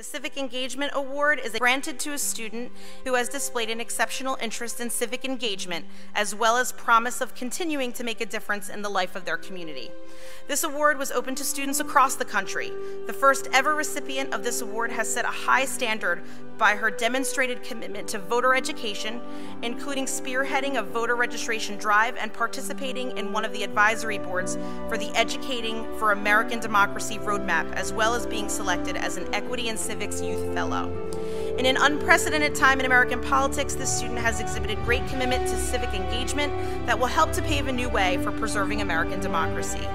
Civic Engagement Award is granted to a student who has displayed an exceptional interest in civic engagement, as well as promise of continuing to make a difference in the life of their community. This award was open to students across the country. The first ever recipient of this award has set a high standard by her demonstrated commitment to voter education, including spearheading a voter registration drive and participating in one of the advisory boards for the Educating for American Democracy Roadmap, as well as being selected as an Equity and Civics Youth Fellow. In an unprecedented time in American politics, this student has exhibited great commitment to civic engagement that will help to pave a new way for preserving American democracy.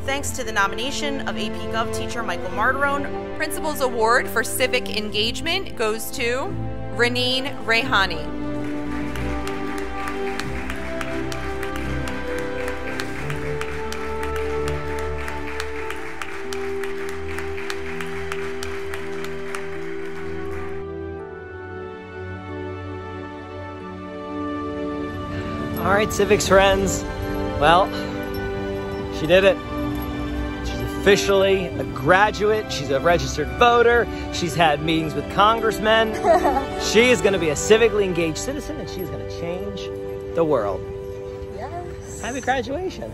Thanks to the nomination of AP Gov teacher Michael Martirone. Principal's Award for Civic Engagement goes to Raneen Rehani. All right, civics friends. Well, she did it. She's officially a graduate. She's a registered voter. She's had meetings with congressmen. She is going to be a civically engaged citizen, and she's going to change the world. Yes. Happy graduation.